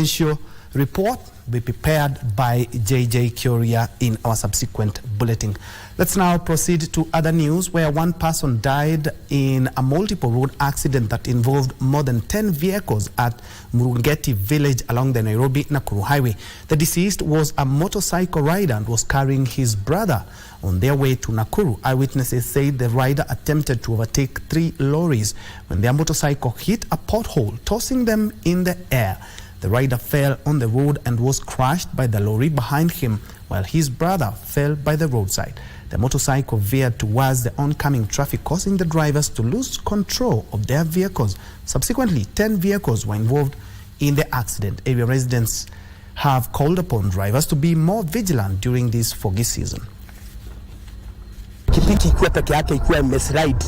confidential report will be prepared by JJ Curia in our subsequent bulletin. Let's now proceed to other news, where one person died in a multiple road accident that involved more than 10 vehicles at Murungeti village along the Nairobi-Nakuru highway. The deceased was a motorcycle rider and was carrying his brother on their way to Nakuru. Eyewitnesses said the rider attempted to overtake 3 lorries when their motorcycle hit a pothole, tossing them in the air. The rider fell on the road and was crushed by the lorry behind him, while his brother fell by the roadside. The motorcycle veered towards the oncoming traffic, causing the drivers to lose control of their vehicles. Subsequently, 10 vehicles were involved in the accident. Area residents have called upon drivers to be more vigilant during this foggy season. Pikipiki ikiwa peke yake ikiwa imeslide.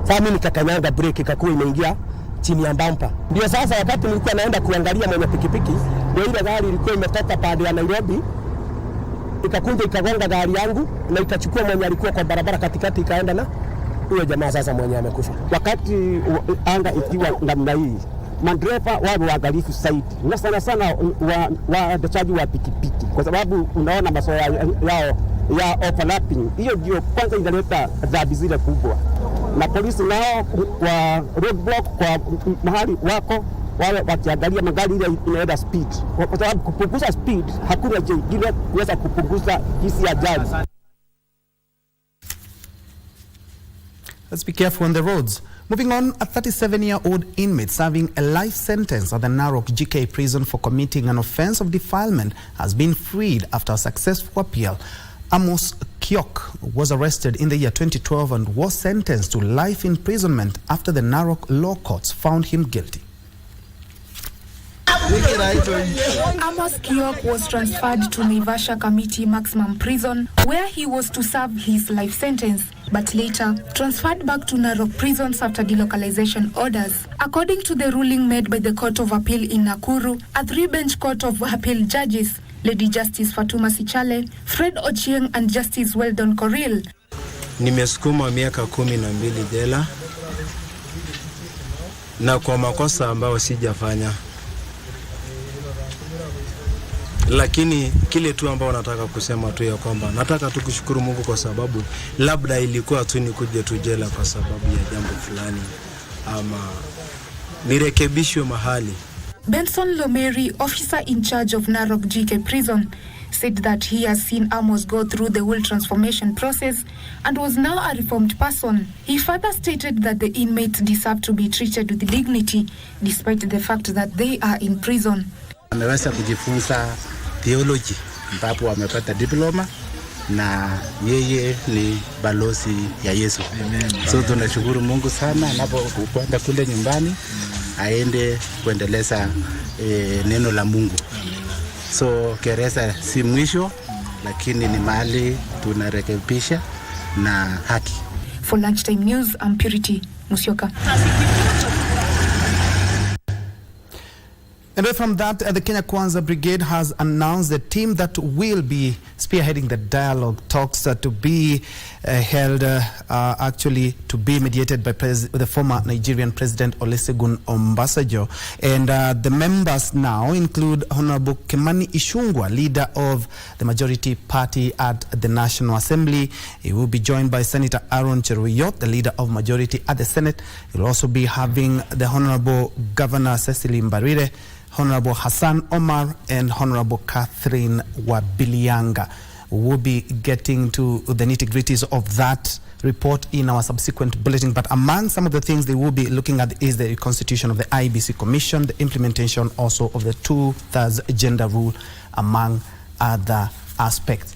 Sasa mimi nikakanyanga brake ikakuwa imeingia chini ya bumper. Ndio sasa wakati nilikuwa naenda kuangalia mwenye pikipiki, ndio ile gari ilikuwa imetoka pande ya Nairobi ikakunja ikagonga gari yangu na ikachukua mwenye alikuwa kwa barabara katikati ikaenda na huyo jamaa sasa mwenye amekufa. Wakati anga ikiwa namna hii, madereva wao waangalifu zaidi. Na sana sana waendeshaji wa pikipiki, kwa sababu unaona masoya yao ya overlapping. Hiyo ndio kwanza inaleta adhabu zile kubwa. Na polisi nao kwa roadblock kwa mahali wako wale wakiangalia magari ile inaenda speed, kwa sababu kupunguza speed hakuna jingine kuweza kupunguza hizi ajali. Let's be careful on the roads. Moving on, a 37-year-old inmate serving a life sentence at the Narok GK prison for committing an offense of defilement has been freed after a successful appeal. Amos Kiok was arrested in the year 2012 and was sentenced to life imprisonment after the Narok law courts found him guilty. Amos Kiok was transferred to Naivasha Committee Maximum Prison, where he was to serve his life sentence, but later transferred back to Narok Prisons after delocalization orders. According to the ruling made by the Court of Appeal in Nakuru, a 3-bench Court of Appeal judges, Lady Justice Fatuma Sichale, Fred Ochieng and Justice Weldon Koril. Nimesukuma miaka 12 jela na kwa makosa ambayo sijafanya. Lakini kile tu ambao nataka kusema tu ya kwamba nataka tu kushukuru Mungu kwa sababu labda ilikuwa tu nikuje tu jela kwa sababu ya jambo fulani ama nirekebishwe mahali. Benson Lomeri, officer in charge of Narok GK prison, said that he has seen Amos go through the whole transformation process and was now a reformed person. He further stated that the inmates deserve to be treated with dignity despite the fact that they are in prison. Ameweza kujifunza theology ambapo amepata diploma na yeye ni balozi ya Yesu. Amen. So tunashukuru Mungu sana anapokwenda kule nyumbani aende kuendeleza neno la Mungu. So gereza si mwisho, lakini ni mahali tunarekebisha na haki. For Lunchtime News, I'm Purity Musyoka. And from that, the Kenya Kwanza Brigade has announced the team that will be spearheading the dialogue talks to be held, actually to be mediated by the former Nigerian President Olusegun Obasanjo. And the members now include Honorable Kimani Ichung'wah, leader of the majority party at the National Assembly. He will be joined by Senator Aaron Cheruiyot, the leader of majority at the Senate. He will also be having the Honorable Governor Cecily Mbarire, Honorable Hassan Omar, and Honorable Catherine Wabilianga. We will be getting to the nitty-gritties of that report in our subsequent bulletin. But among some of the things they will be looking at is the constitution of the IBC Commission, the implementation also of the 2/3 gender rule, among other aspects.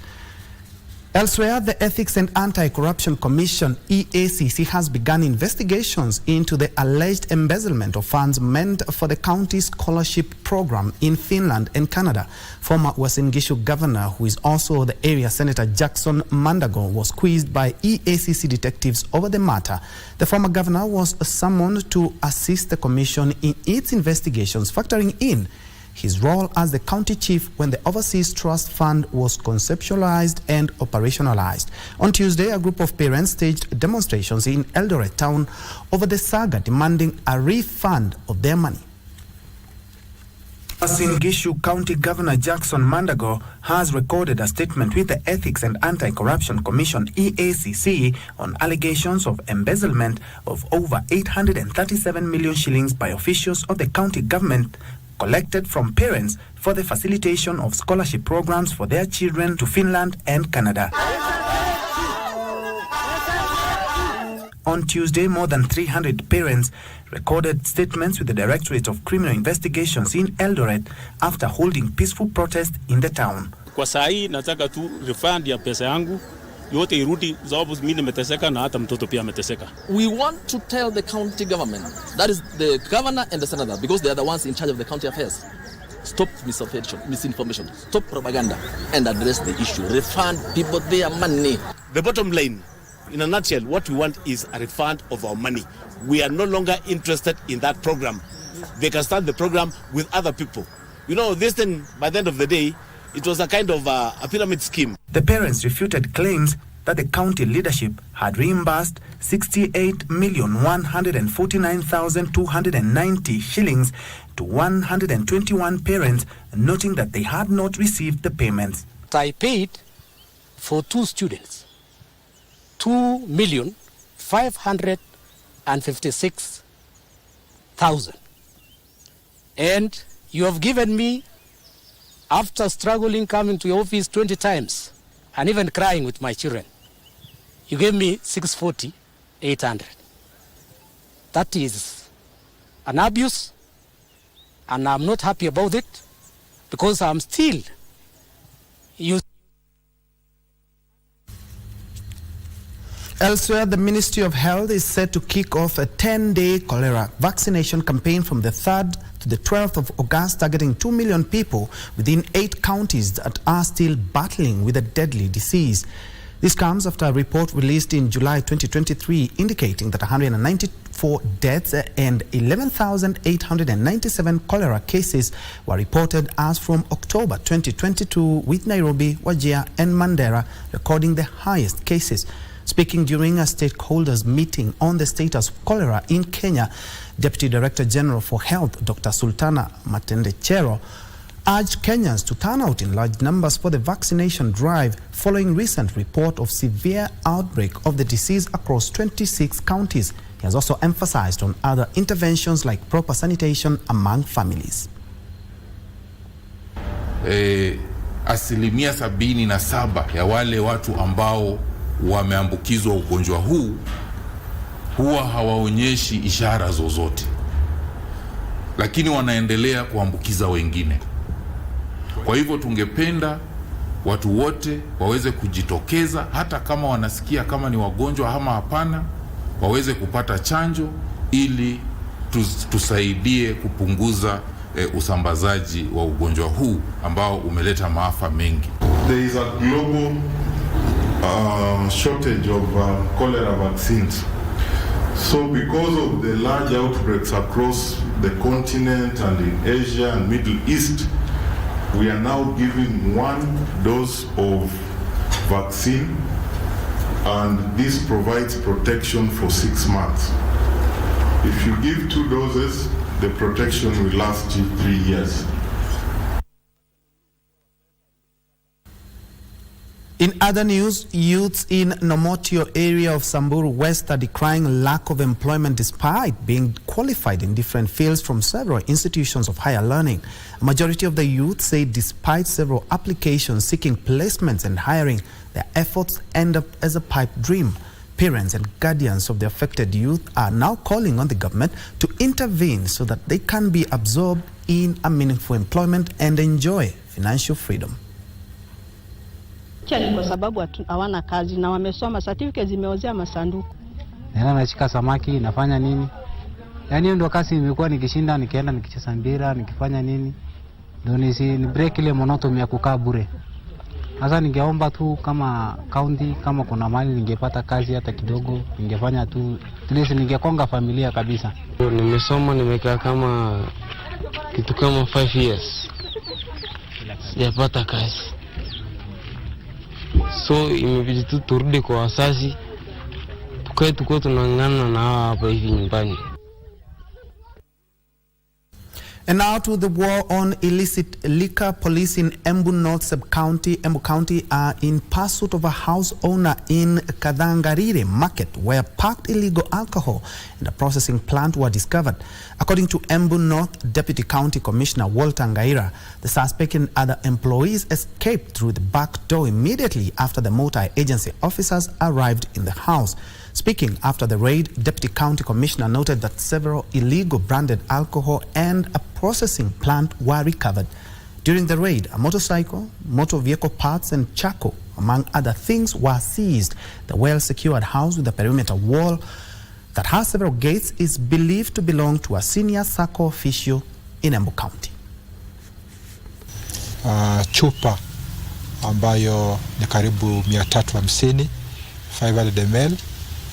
Elsewhere, the Ethics and Anti-Corruption Commission, EACC, has begun investigations into the alleged embezzlement of funds meant for the county's scholarship program in Finland and Canada. Former Uasin Gishu governor, who is also the area senator, Jackson Mandago, was quizzed by EACC detectives over the matter. The former governor was summoned to assist the commission in its investigations, factoring in his role as the county chief when the Overseas Trust Fund was conceptualized and operationalized. On Tuesday, a group of parents staged demonstrations in Eldoret town over the saga, demanding a refund of their money. Busia County Governor Jackson Mandago has recorded a statement with the Ethics and Anti-Corruption Commission EACC on allegations of embezzlement of over 837 million shillings by officials of the county government collected from parents for the facilitation of scholarship programs for their children to Finland and Canada. On Tuesday, more than 300 parents recorded statements with the Directorate of Criminal Investigations in Eldoret after holding peaceful protest in the town. Kwa saa hii nataka tu refund ya pesa yangu yote irudi sababu mimi nimeteseka na hata mtoto pia ameteseka. We want to tell the county government, that is the governor and the senator, because they are the ones in charge of the county affairs. Stop misinformation, stop propaganda, and address the issue. Refund people their money. The bottom line, in a nutshell, what we want is a refund of our money. We are no longer interested in that program. They can start the program with other people. You know, this thing, by the end of the day, it was a kind of a pyramid scheme. The parents refuted claims that the county leadership had reimbursed 68,149,290 shillings to 121 parents, noting that they had not received the payments. I paid for 2 students 2,556,000, and you have given me, after struggling coming to your office 20 times and even crying with my children, you gave me 640,800. That is an abuse, and I'm not happy about it because I'm still using. Elsewhere, the Ministry of Health is set to kick off a 10-day cholera vaccination campaign from the 3rd to the 12th of August, targeting 2 million people within 8 counties that are still battling with a deadly disease. This comes after a report released in July 2023 indicating that 194 deaths and 11,897 cholera cases were reported as from October 2022, with Nairobi, Wajir and Mandera recording the highest cases. Speaking during a stakeholders meeting on the status of cholera in Kenya, Deputy Director General for Health, Dr. Sultana Matendechero, urged Kenyans to turn out in large numbers for the vaccination drive following recent report of severe outbreak of the disease across 26 counties. He has also emphasized on other interventions like proper sanitation among families. Asilimia 77 ya wale watu ambao wameambukizwa ugonjwa huu huwa hawaonyeshi ishara zozote, lakini wanaendelea kuambukiza wengine. Kwa hivyo tungependa watu wote waweze kujitokeza, hata kama wanasikia kama ni wagonjwa ama hapana, waweze kupata chanjo ili tusaidie kupunguza usambazaji wa ugonjwa huu ambao umeleta maafa mengi. There is a global shortage of cholera vaccines. So because of the large outbreaks across the continent and in Asia and Middle East, we are now giving 1 dose of vaccine, and this provides protection for 6 months. If you give 2 doses, the protection will last you 3 years. In other news, youths in Nomotio area of Samburu West are decrying lack of employment despite being qualified in different fields from several institutions of higher learning. A majority of the youth say despite several applications seeking placements and hiring, their efforts end up as a pipe dream. Parents and guardians of the affected youth are now calling on the government to intervene so that they can be absorbed in a meaningful employment and enjoy financial freedom. Ni kwa sababu hawana kazi na wamesoma, certificate zimeozea masanduku. Nena nachika samaki, nafanya nini? Yaani ndio kazi imekuwa nikishinda, nikienda nikicheza mpira, nikifanya nini? Ndio ni break ile monotony ya kukaa bure. Sasa ningeomba tu kama county, kama kuna mali ningepata kazi hata kidogo, ningefanya tu, ningekonga familia kabisa. Nimesoma, nimekaa kama kitu kama 5 years. Sijapata kazi. So imebidi tu turudi kwa wazazi, tukae tunang'ang'ana na hapa hivi nyumbani. And now to the war on illicit liquor. Police in Embu North Sub-County, Embu County, are in pursuit of a house owner in Kadhangarire Market where packed illegal alcohol in a processing plant were discovered. According to Embu North Deputy County Commissioner Walter Ngaira, the suspect and other employees escaped through the back door immediately after the multi-agency officers arrived in the house. Speaking after the raid, Deputy County Commissioner noted that several illegal branded alcohol and a processing plant were recovered. During the raid, a motorcycle, motor vehicle parts and charcoal, among other things, were seized. The well-secured house with a perimeter wall that has several gates is believed to belong to a senior SACCO official in Embu County. Chupa ambayo ni karibu 350 500 ml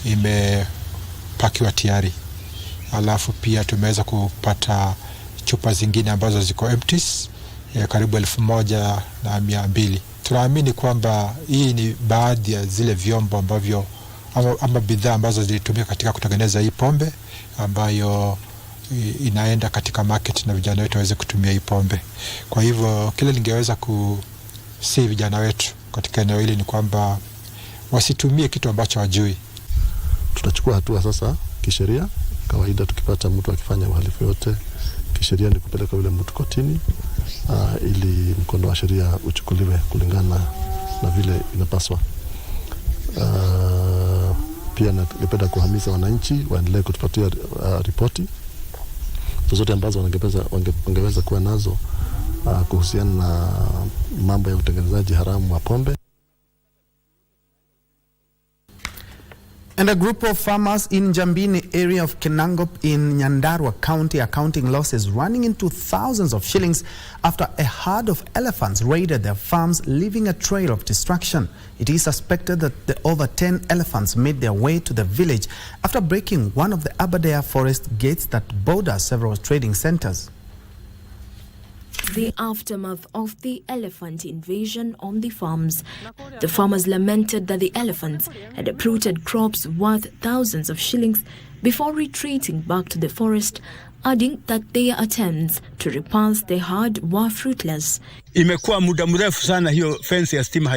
imepakiwa tayari. Alafu pia tumeweza kupata chupa zingine ambazo ziko empties karibu 1200. Tunaamini kwamba hii ni baadhi ya zile vyombo ambavyo ama bidhaa ambazo zilitumika katika kutengeneza hii pombe ambayo inaenda katika market na vijana wetu waweze kutumia hii pombe. Kwa hivyo kile ningeweza kusi vijana wetu katika eneo hili ni kwamba wasitumie kitu ambacho hawajui. Tutachukua hatua sasa kisheria. Kawaida tukipata mtu akifanya uhalifu yote kisheria ni kupeleka yule mtu kotini ili mkondo wa sheria uchukuliwe kulingana na vile inapaswa. Pia ningependa kuhimiza wananchi waendelee kutupatia ripoti zote ambazo wangeweza kuwa nazo kuhusiana na mambo ya utengenezaji haramu wa pombe. And a group of farmers in Jambini area of Kinangop in Nyandarua County are counting losses running into thousands of shillings after a herd of elephants raided their farms, leaving a trail of destruction. It is suspected that the over 10 elephants made their way to the village after breaking one of the Aberdare forest gates that border several trading centers. The aftermath of the elephant invasion on the farms. The farmers lamented that the elephants had uprooted crops worth thousands of shillings before retreating back to the forest, adding that their attempts to repulse the herd were fruitless. Imekuwa muda mrefu sana hiyo fence ya stima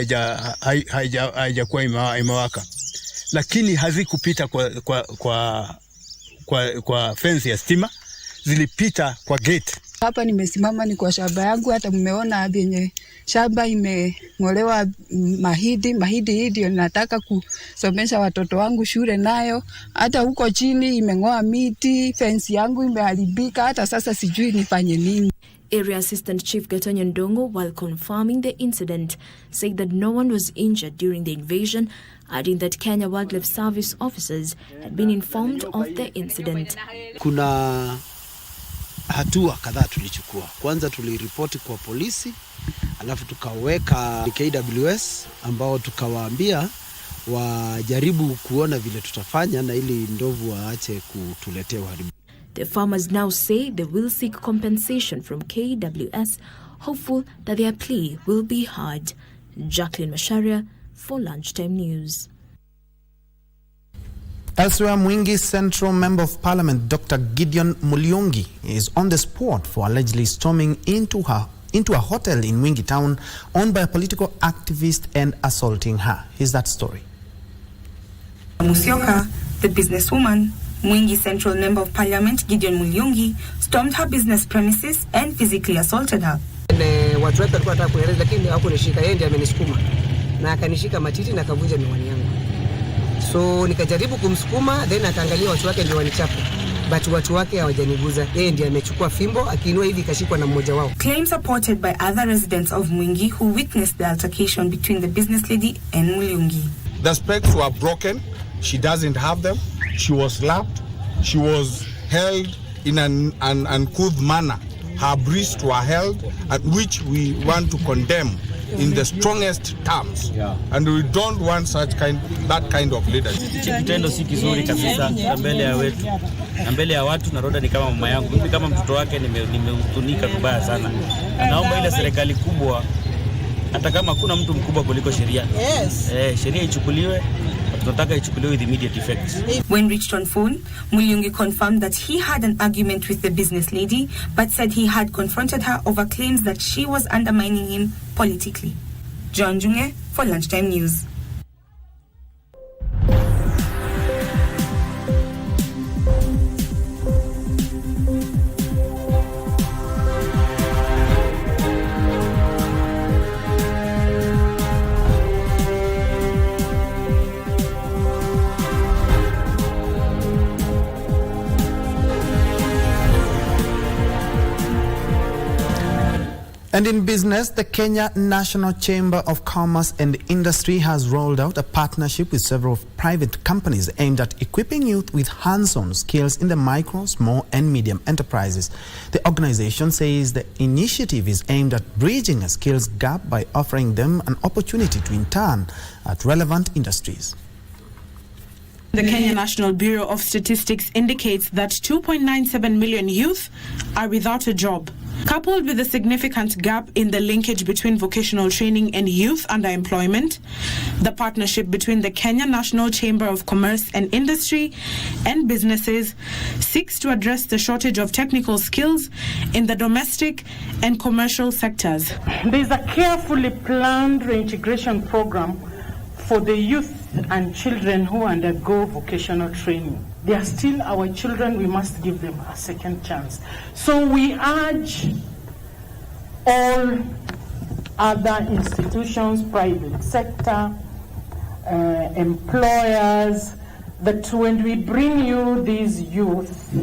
haijakuwa imewaka, lakini hazikupita kwa fence ya stima, zilipita kwa gate. Hapa nimesimama ni kwa shamba yangu, hata mmeona venye shamba imeng'olewa mahindi hii ndio nataka kusomesha watoto wangu shule nayo. Hata huko chini imeng'oa miti, fence yangu imeharibika, hata sasa sijui nifanye nini. Area Assistant Chief Gatonyo Ndongo, while confirming the incident, said that no one was injured during the invasion, adding that Kenya Wildlife Service officers had been informed of the incident. Kuna hatua kadhaa tulichukua. Kwanza tuliripoti kwa polisi, alafu tukaweka KWS ambao tukawaambia wajaribu kuona vile tutafanya na ili ndovu waache kutuletea uharibifu. The farmers now say they will seek compensation from KWS, hopeful that their plea will be heard. Jacqueline Masharia for Lunchtime News. Elsewhere, Mwingi Central Member of Parliament Dr. Gideon Moi is on the spot for allegedly storming into a hotel in Mwingi town owned by a political activist and assaulting her. Here's that story. Musyoka, the businesswoman, Mwingi Central Member of Parliament Gideon Moi stormed her business premises and physically assaulted her. Watu wetu walikuwa wanataka kueleza lakini hakunishika, yeye ndiye amenisukuma na akanishika matiti na kavunja miwani yangu. So nikajaribu kumsukuma, then akaangalia watu wake ndio wanichapa. But watu wake hawajaniguza. Yeye ndiye amechukua fimbo, akiinua hivi kashikwa na mmoja wao. Claims supported by other residents of Mwingi who witnessed the altercation between the business lady and Mulungi. The specs were broken. She doesn't have them. She was slapped. She was held in an uncouth manner. Her breasts were held, at which we want to condemn in the strongest terms, and we don't want that kind of leadership. Kitendo si kizuri kabisa mbele ya wetu, mbele ya watu. Na Roda ni kama mama yangu, mimi kama mtoto wake nimehuzunika vibaya sana. Naomba ile serikali kubwa, hata kama kuna mtu mkubwa kuliko sheria, sheria ichukuliwe, tunataka ichukuliwe with immediate effect. When reached on phone, Mulyungi confirmed that he had an argument with the business lady, but said he had confronted her over claims that she was undermining him politically. Njue for Lunchtime News. And in business, the Kenya National Chamber of Commerce and Industry has rolled out a partnership with several private companies aimed at equipping youth with hands-on skills in the micro, small and medium enterprises. The organization says the initiative is aimed at bridging a skills gap by offering them an opportunity to intern at relevant industries. The Kenya National Bureau of Statistics indicates that 2.97 million youth are without a job. Coupled with a significant gap in the linkage between vocational training and youth underemployment, the partnership between the Kenya National Chamber of Commerce and Industry and businesses seeks to address the shortage of technical skills in the domestic and commercial sectors. There is a carefully planned reintegration program for the youth and children who undergo vocational training. They are still our children. We must give them a second chance. So we urge all other institutions, private sector, employers, that when we bring you these youth,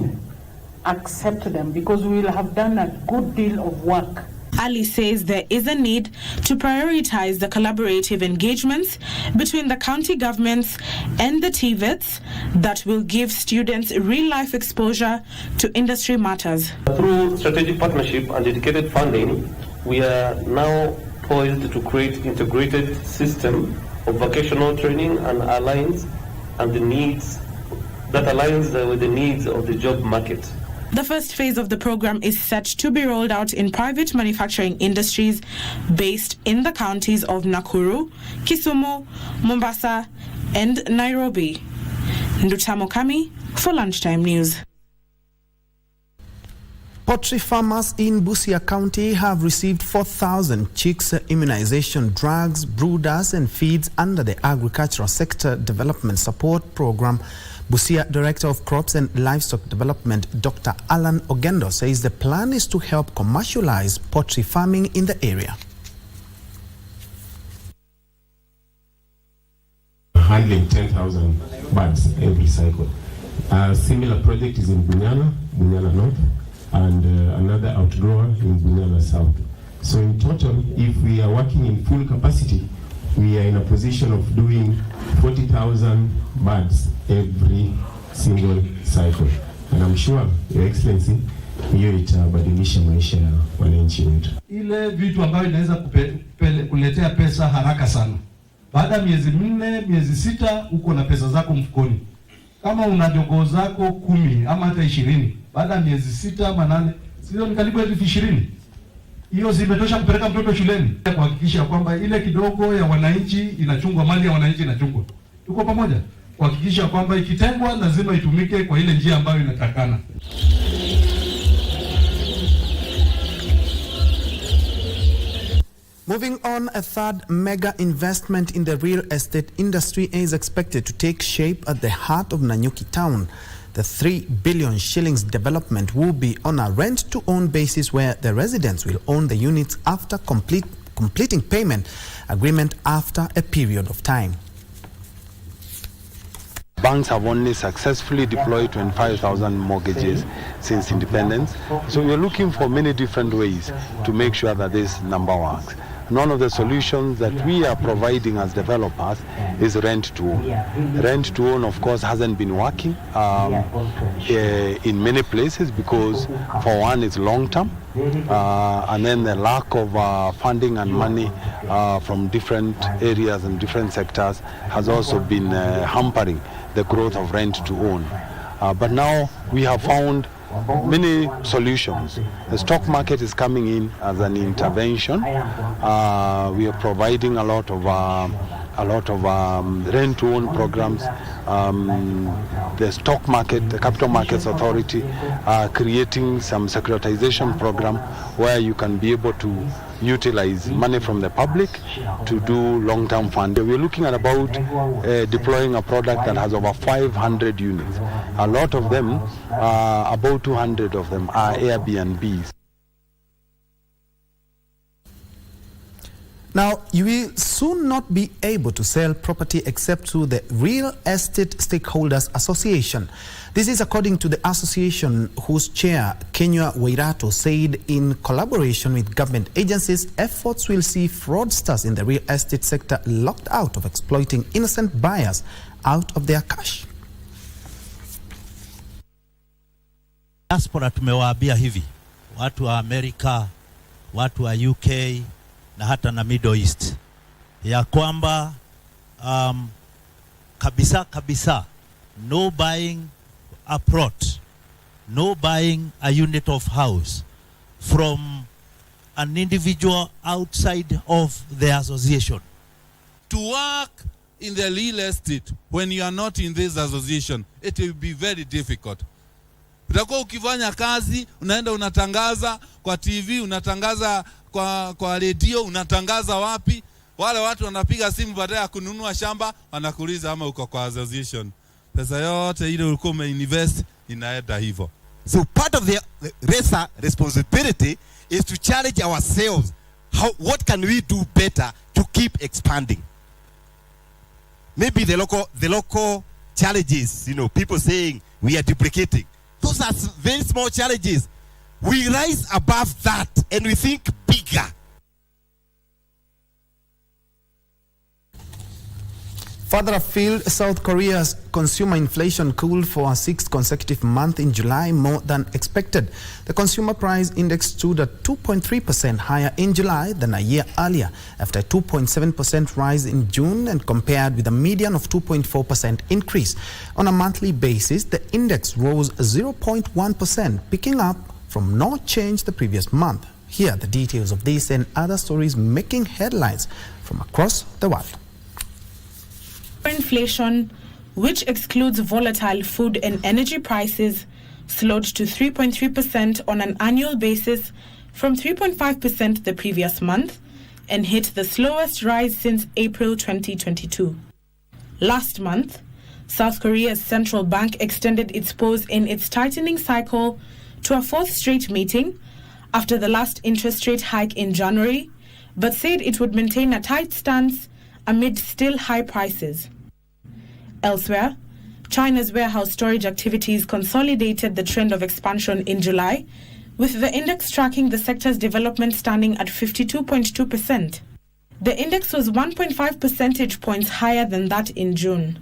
accept them, because we will have done a good deal of work. Ali says there is a need to prioritize the collaborative engagements between the county governments and the TVETs that will give students real-life exposure to industry matters. Through strategic partnership and dedicated funding, we are now poised to create integrated system of vocational training and aligns with the needs of the job market. The first phase of the program is set to be rolled out in private manufacturing industries based in the counties of Nakuru, Kisumu, Mombasa, and Nairobi. Ndutamo Kami for Lunchtime News. Poultry farmers in Busia County have received 4,000 chicks immunization drugs, brooders and feeds under the Agricultural Sector Development Support Program. Busia Director of Crops and Livestock Development, Dr. Alan Ogendo, says the plan is to help commercialize poultry farming in the area. Handling 10,000 birds every cycle. A similar project is in Bunyana North, and another outgrower in Bunyana South. So in total, if we are working in full capacity, we are in a position of doing 40,000 birds every single cycle. And I'm sure, Your Excellency, hiyo itabadilisha maisha ya wananchi wetu. Ile vitu ambayo inaweza kuletea pesa haraka sana. Baada ya miezi 4, miezi 6 uko na pesa zako mfukoni. Kama una jogoo zako 10 ama hata 20, baada ya miezi 6 ama 8, sio ni karibu 20,000. Hiyo zimetosha kupeleka mtoto shuleni, kuhakikisha kwamba ile kidogo ya wananchi inachungwa, mali ya wananchi inachungwa. Tuko pamoja kuhakikisha kwamba ikitengwa lazima itumike kwa ile njia ambayo inatakana. Moving on, a third mega investment in the real estate industry is expected to take shape at the heart of Nanyuki town. The 3 billion shillings development will be on a rent-to-own basis where the residents will own the units after completing payment agreement after a period of time. Banks have only successfully deployed 25,000 mortgages since independence. So we're looking for many different ways to make sure that this number works. One of the solutions that we are providing as developers is rent-to-own. Rent-to-own, of course, hasn't been working in many places because, for one, it's long-term, and then the lack of funding and money from different areas and different sectors has also been hampering the growth of rent-to-own. But now we have found many solutions. The stock market is coming in as an intervention. We are providing a lot of a lot of rent-to-own programs. The stock market, the Capital Markets Authority, creating some securitization program where you can be able to utilize money from the public to do long-term funding. We're looking at about deploying a product that has over 500 units. A lot of them, about 200 of them, are Airbnbs. Now, you will soon not be able to sell property except through the Real Estate Stakeholders Association. This is according to the association whose chair, Njue Wairato, said in collaboration with government agencies, efforts will see fraudsters in the real estate sector locked out of exploiting innocent buyers out of their cash. Diaspora tumewaambia hivi, watu wa Amerika, watu wa UK, na hata na Middle East, ya kwamba kabisa no buying a plot, no buying a unit of house from an individual outside of the association. To work in the real estate when you are not in this association, it will be very difficult. Utakuwa ukifanya kazi, unaenda unatangaza kwa TV, unatangaza kwa radio, unatangaza wapi? Wale watu wanapiga simu baada ya kununua shamba, wanakuuliza ama uko kwa association. Pesa yote ile ulikuwa umeinvest inaenda hivyo. So part of the RESA responsibility is to challenge ourselves. What can we do better to keep expanding? Maybe the local challenges, people saying we are duplicating. Those are very small challenges. We rise above that and we think bigger. Further afield, South Korea's consumer inflation cooled for a sixth consecutive month in July, more than expected. The consumer price index stood at 2.3% higher in July than a year earlier, after a 2.7% rise in June and compared with a median of 2.4% increase. On a monthly basis, the index rose 0.1%, picking up from no change the previous month. Here are the details of this and other stories making headlines from across the world. Inflation, which excludes volatile food and energy prices, slowed to 3.3% on an annual basis from 3.5% the previous month and hit the slowest rise since April 2022. Last month, South Korea's central bank extended its pause in its tightening cycle to a fourth straight meeting after the last interest rate hike in January, but said it would maintain a tight stance amid still high prices. Elsewhere, China's warehouse storage activities consolidated the trend of expansion in July, with the index tracking the sector's development standing at 52.2%. The index was 1.5 percentage points higher than that in June.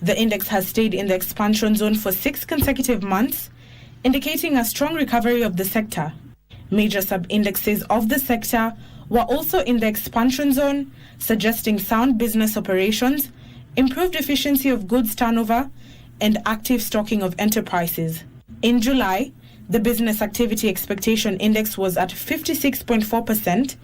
The index has stayed in the expansion zone for 6 consecutive months, indicating a strong recovery of the sector. Major sub-indexes of the sector were also in the expansion zone, suggesting sound business operations, improved efficiency of goods turnover, and active stocking of enterprises. In July, the Business Activity Expectation Index was at 56.4%,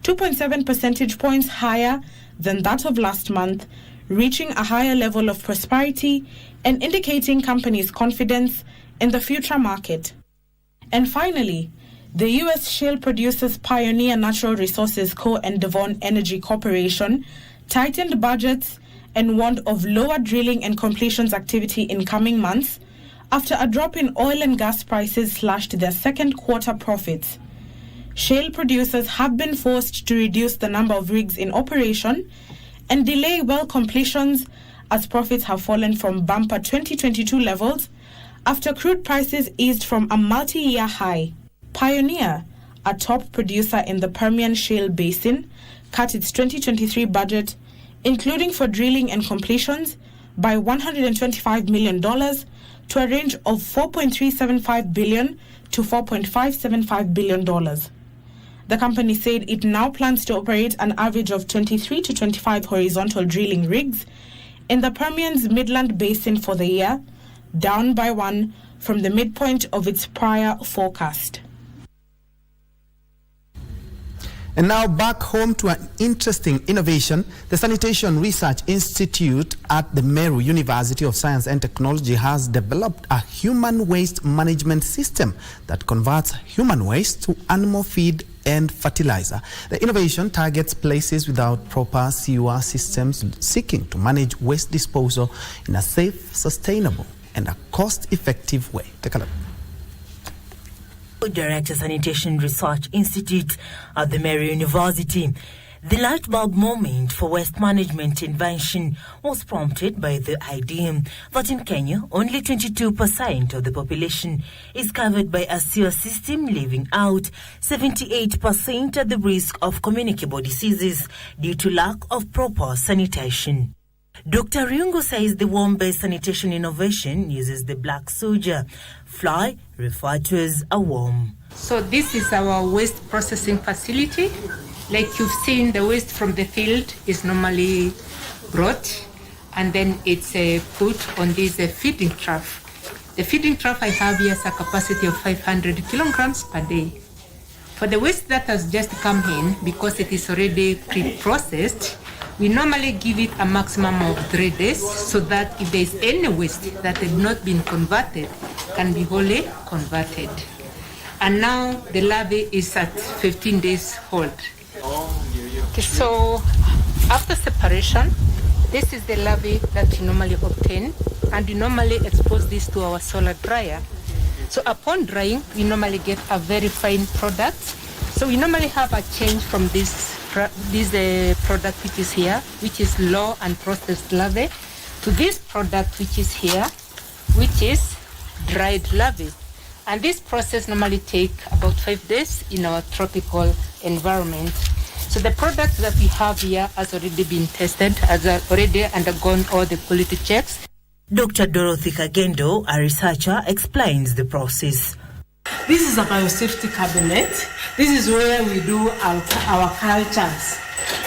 2.7 percentage points higher than that of last month, reaching a higher level of prosperity and indicating companies' confidence in the future market. And finally, the U.S. shale producers Pioneer Natural Resources Co. and Devon Energy Corporation tightened budgets and warned of lower drilling and completions activity in coming months after a drop in oil and gas prices slashed their second quarter profits. Shale producers have been forced to reduce the number of rigs in operation and delay well completions as profits have fallen from bumper 2022 levels after crude prices eased from a multi-year high. Pioneer, a top producer in the Permian Shale Basin, cut its 2023 budget, including for drilling and completions, by $125 million to a range of $4.375 billion to $4.575 billion. The company said it now plans to operate an average of 23 to 25 horizontal drilling rigs in the Permian's Midland Basin for the year, down by 1 from the midpoint of its prior forecast. And now back home to an interesting innovation. The Sanitation Research Institute at the Meru University of Science and Technology has developed a human waste management system that converts human waste to animal feed and fertilizer. The innovation targets places without proper sewer systems seeking to manage waste disposal in a safe, sustainable, and a cost-effective way. Take a look. Director Sanitation Research Institute at the Meru University. The light bulb moment for waste management invention was prompted by the idea that in Kenya, only 22% of the population is covered by a sewer system, leaving out 78% at the risk of communicable diseases due to lack of proper sanitation. Dr. Riungo says the worm-based sanitation innovation uses the black soldier fly, referred to as a worm. So this is our waste processing facility. Like you've seen, the waste from the field is normally brought and then it's put on this feeding trough. The feeding trough I have here has a capacity of 500 kilograms per day. For the waste that has just come in, because it is already pre-processed, we normally give it a maximum of 3 days so that if there is any waste that had not been converted, can be wholly converted. And now the larvae is at 15 days old. Okay, so after separation, this is the larvae that we normally obtain, and we normally expose this to our solar dryer. So upon drying, we normally get a very fine product. So we normally have a change from this product which is here, which is low and processed larvae, to this product which is here, which is dried larvae. And this process normally takes about 5 days in our tropical environment. So the product that we have here has already been tested, has already undergone all the quality checks. Dr. Dorothy Kagendo, a researcher, explains the process. This is a biosafety cabinet. This is where we do our cultures.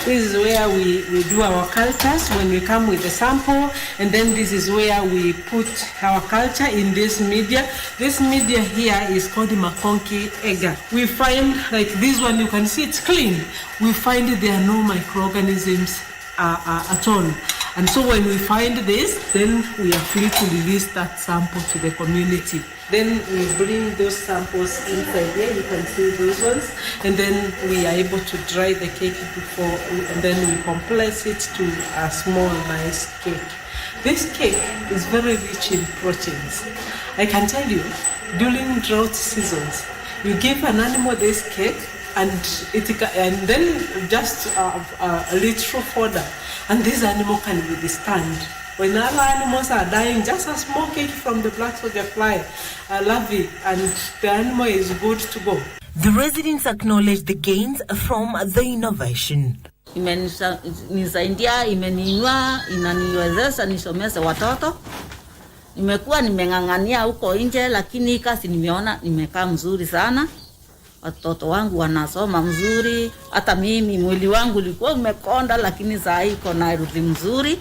This is where we do our cultures when we come with the sample, and then this is where we put our culture in this media. This media here is called the Makonki agar. We find, like this one, you can see it's clean. We find there are no microorganisms at all. And so when we find this, then we are free to release that sample to the community. Then we bring those samples inside here, you can see those ones, and then we are able to dry the cake before, and then we compress it to a small, nice cake. This cake is very rich in proteins. I can tell you, during drought seasons, you give an animal this cake, and then just a little fodder, and this animal can withstand. When other animals are dying, just a small cake from the black soldier fly, larvae, and the animal is good to go. The residents acknowledge the gains from the innovation. Imenisaidia, imeniinua, inaniwezesha nisomeshe watoto. Nimekuwa nimeng'ang'ania huko nje, lakini kazi nimeona nimekaa mzuri sana. Watoto wangu wanasoma mzuri, hata mimi mwili wangu ulikuwa umekonda, lakini saa hii iko na rudi mzuri.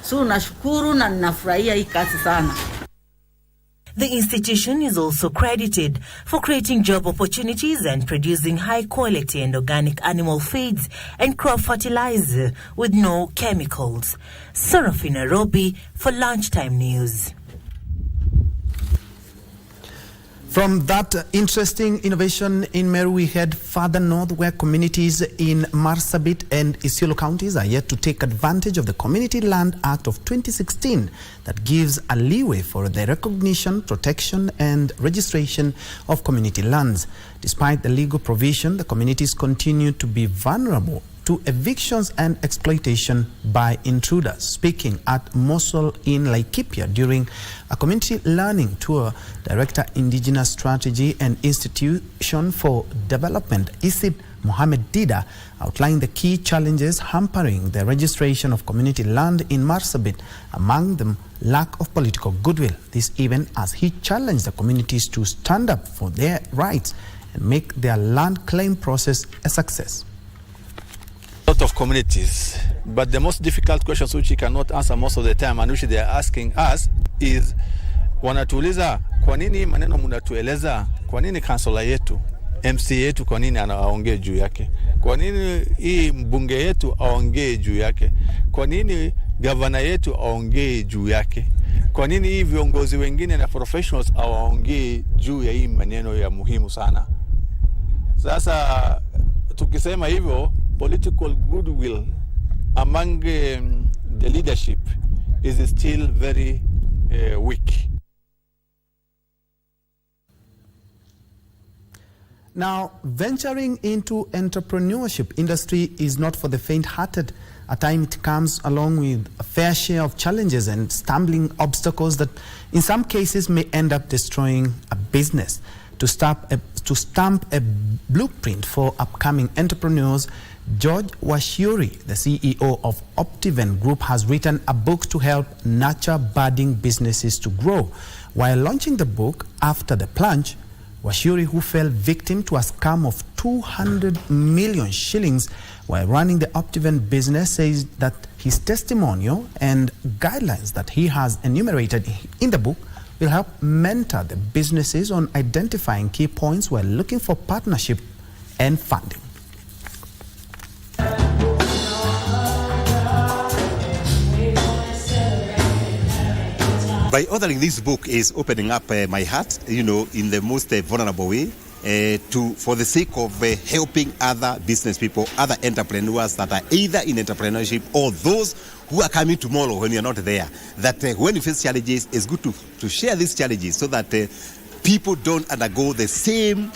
So nashukuru na ninafurahia hii kazi sana. The institution is also credited for creating job opportunities and producing high quality and organic animal feeds and crop fertilizer with no chemicals. Serafina Robi for Lunchtime News. From that interesting innovation in Meru, we head further north where communities in Marsabit and Isiolo counties are yet to take advantage of the Community Land Act of 2016 that gives a leeway for the recognition, protection and registration of community lands. Despite the legal provision, the communities continue to be vulnerable to evictions and exploitation by intruders. Speaking at Mosul in Laikipia during a community learning tour, Director Indigenous Strategy and Institution for Development, Isid Mohamed Dida, outlined the key challenges hampering the registration of community land in Marsabit, among them lack of political goodwill. This even as he challenged the communities to stand up for their rights and make their land claim process a success. Lot of communities, but the most difficult questions which we cannot answer most of the time and which they are asking us is wanatuuliza kwa nini maneno mnatueleza, kwa nini kansula yetu MC yetu kwa nini anaongea juu yake? Kwa nini hii mbunge yetu aongee juu yake? Kwa nini gavana yetu aongee juu yake? Kwa nini hii viongozi wengine na professionals awaongee juu ya hii maneno ya muhimu sana? Sasa tukisema hivyo, political goodwill among the leadership is still very weak. Now, venturing into entrepreneurship industry is not for the faint-hearted. At times it comes along with a fair share of challenges and stumbling obstacles that in some cases may end up destroying a business. To stamp a blueprint for upcoming entrepreneurs, George Washiuri, the CEO of Optiven Group, has written a book to help nurture budding businesses to grow. While launching the book After the Plunge, Washiuri, who fell victim to a scam of 200 million shillings while running the Optiven business, says that his testimonial and guidelines that he has enumerated in the book will help mentor the businesses on identifying key points while looking for partnership and funding. By authoring this book is opening up my heart, in the most vulnerable way, for the sake of helping other business people, other entrepreneurs that are either in entrepreneurship or those who are coming tomorrow when you're not there. That when you face challenges, it's good to share these challenges so that people don't undergo the same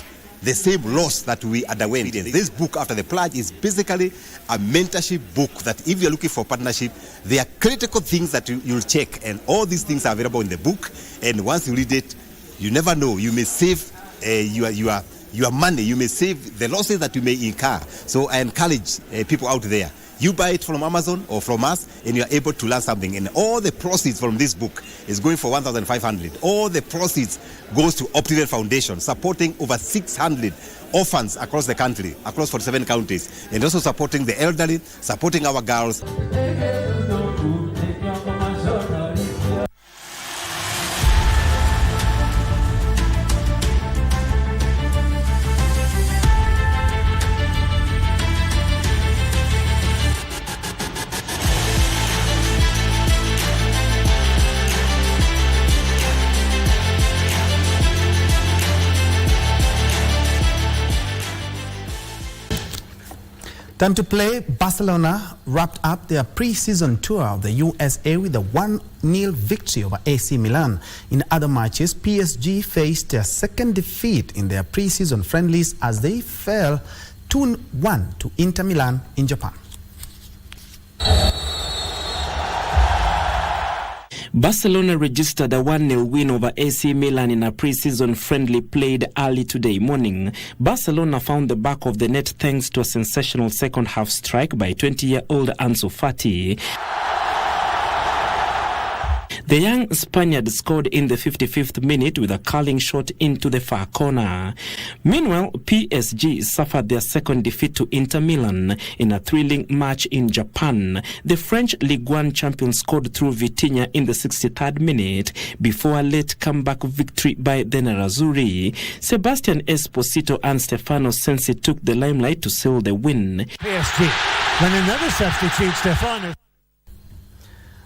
loss that we underwent. This book, After the Plunge, is basically a mentorship book that if you're looking for partnership, there are critical things that you'll check, and all these things are available in the book. And once you read it, you never know, you may save your money, you may save the losses that you may incur. So I encourage people out there, you buy it from Amazon or from us, and you're able to learn something. And all the proceeds from this book is going for 1,500. All the proceeds goes to Optiven Foundation, supporting over 600 orphans across the country, across 47 counties, and also supporting the elderly, supporting our girls. Time to play. Barcelona wrapped up their pre-season tour of the USA with a 1-0 victory over AC Milan. In other matches, PSG faced their second defeat in their pre-season friendlies as they fell 2-1 to Inter Milan in Japan. Barcelona registered a 1-0 win over AC Milan in a pre-season friendly played early today morning. Barcelona found the back of the net thanks to a sensational second-half strike by 20-year-old Ansu Fati. The young Spaniard scored in the 55th minute with a curling shot into the far corner. Meanwhile, PSG suffered their second defeat to Inter Milan in a thrilling match in Japan. The French Ligue 1 champion scored through Vitinha in the 63rd minute before a late comeback victory by the Nerazzurri. Sebastian Esposito and Stefano Sensi took the limelight to seal the win. PSG, then another substitute, Stefano.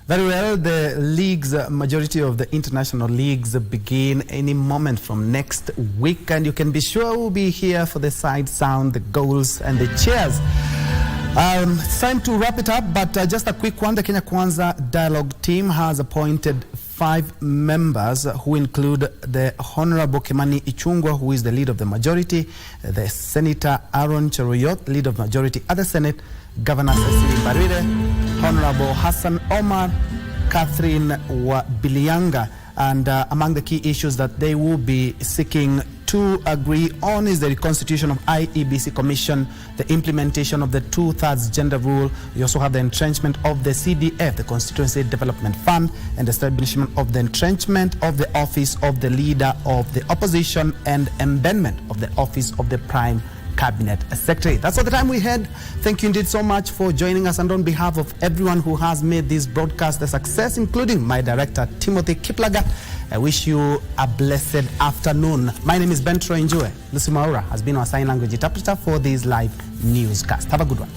Very well, the leagues, majority of the international leagues begin any moment from next week, and you can be sure we'll be here for the side sound, the goals and the cheers. It's time to wrap it up, but just a quick one. The Kenya Kwanza Dialogue team has appointed 5 members who include the Honorable Kimani Ichung'wah, who is the leader of the majority, the Senator Aaron Cheruiyot, leader of majority at the Senate, Governor Cecily Mbarire, Honorable Hassan Omar, Catherine Bilianga, and among the key issues that they will be seeking to agree on is the reconstitution of IEBC Commission, the implementation of the 2/3 gender rule. You also have the entrenchment of the CDF, the Constituency Development Fund, and establishment of the entrenchment of the office of the leader of the opposition and amendment of the office of the Prime Cabinet Secretary. That's all the time we had. Thank you indeed so much for joining us, and on behalf of everyone who has made this broadcast a success, including my director, Timothy Kiplagat, I wish you a blessed afternoon. My name is Bentro Njue. Lucy Maura has been our sign language interpreter for this live newscast. Have a good one.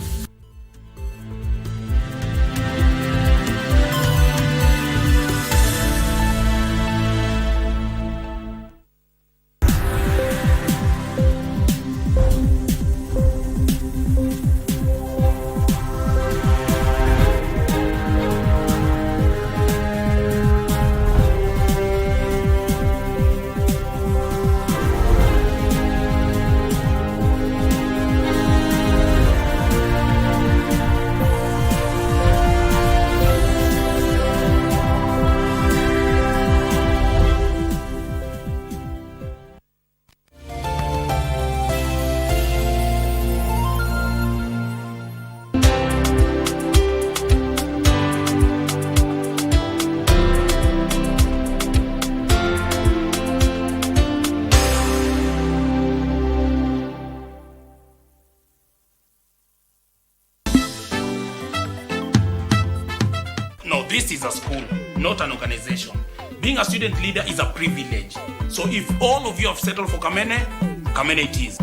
No, this is a school, not an organization. Being a student leader is a privilege. So if all of you have settled for Kamene, Kamene it is.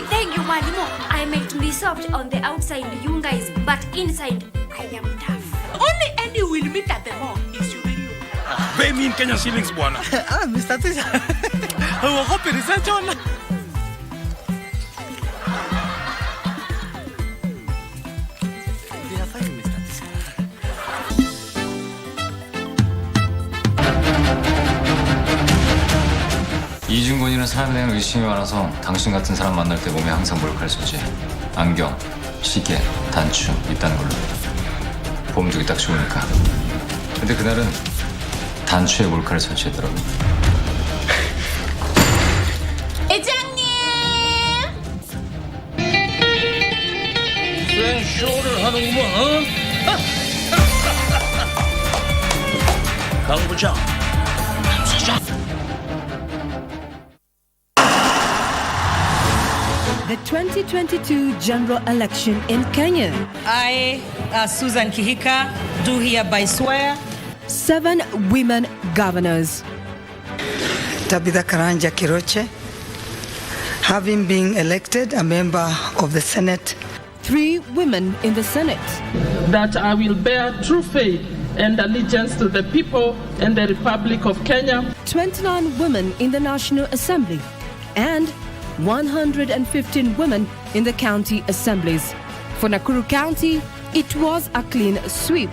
Thank you, Malimo. I might be soft on the outside, you guys, but inside, I am tough. Only Eddie will meet at the mall is you. Pay me in Kenyan shillings, bwana. Mr. Tisha. I will hope research on. 이중권이는 사람에 의심이 많아서 당신 같은 사람 만날 때 몸에 항상 몰카를 쏘지. 안경, 시계, 단추 있다는 걸로. 보면 두기 딱 좋으니까. 근데 그날은 단추에 몰카를 설치했더라고. 회장님! 쇼를 하는구먼, 어? 강 부장, 수장. The 2022 general election in Kenya. I, Susan Kihika, do hereby swear. 7 women governors. Tabitha Karanja Kiroche, having been elected a member of the Senate. 3 women in the Senate. That I will bear true faith and allegiance to the people and the Republic of Kenya. 29 women in the National Assembly. And 115 women in the county assemblies. For Nakuru County, it was a clean sweep.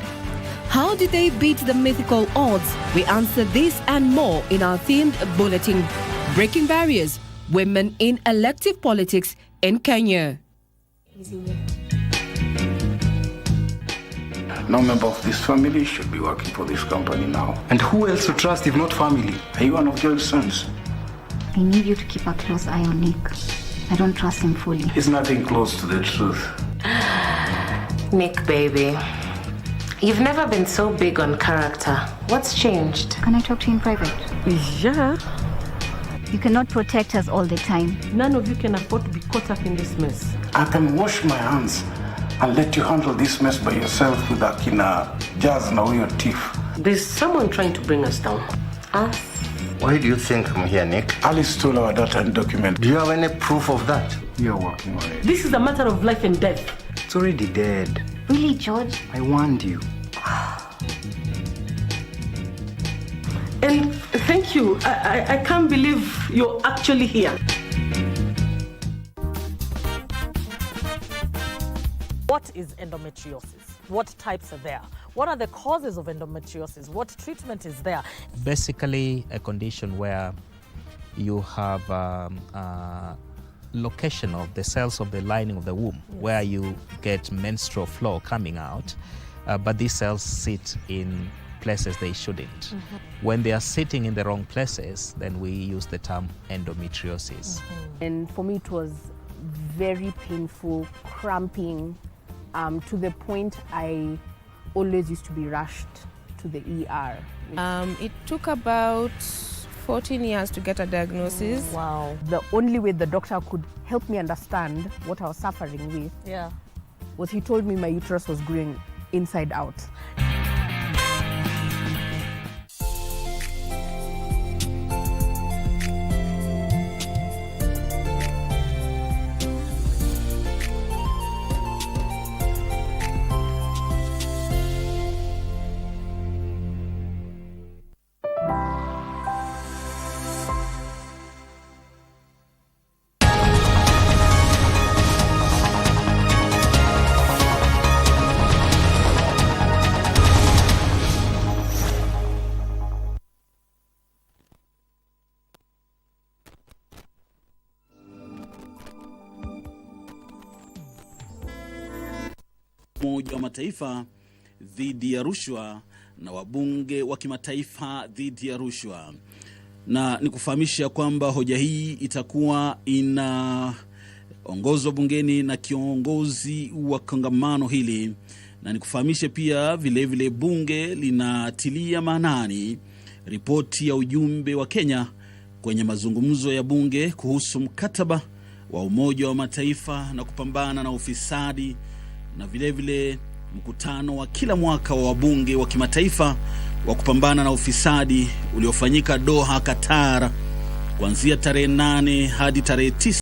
How did they beat the mythical odds? We answer this and more in our themed bulletin, Breaking Barriers, Women in Elective Politics in Kenya. No member of this family should be working for this company now. And who else to trust if not family? Are you one of Joel's sons? I need you to keep a close eye on Nick. I don't trust him fully. He's nothing close to the truth. Nick, baby. You've never been so big on character. What's changed? Can I talk to you in private? Yeah. You cannot protect us all the time. None of you can afford to be caught up in this mess. I can wash my hands and let you handle this mess by yourself with Akina Jazz now your teeth. There's someone trying to bring us down. Us? Why do you think I'm here, Nick? Alice stole our data and document. Do you have any proof of that? You're working on it. This is a matter of life and death. It's already dead. Really, George? I warned you. And thank you. I can't believe you're actually here. What is endometriosis? What types are there? What are the causes of endometriosis? What treatment is there? Basically, a condition where you have location of the cells of the lining of the womb, yes, where you get menstrual flow coming out, but these cells sit in places they shouldn't. Mm-hmm. When they are sitting in the wrong places, then we use the term endometriosis. Mm-hmm. And for me, it was very painful, cramping, to the point I always used to be rushed to the ER. It took about 14 years to get a diagnosis. Wow. The only way the doctor could help me understand what I was suffering with was he told me my uterus was growing inside out. Umoja wa Mataifa dhidi ya rushwa na wabunge wa kimataifa dhidi ya rushwa. Na nikufahamisha kwamba hoja hii itakuwa inaongozwa bungeni na kiongozi wa kongamano hili. Na nikufahamishe pia vile bunge linatilia maanani ripoti ya ujumbe wa Kenya kwenye mazungumzo ya bunge kuhusu mkataba wa Umoja wa Mataifa na kupambana na ufisadi, na vile mkutano wa kila mwaka wa wabunge wa kimataifa wa kupambana na ufisadi uliofanyika Doha, Qatar, kuanzia tarehe 8 hadi tarehe 9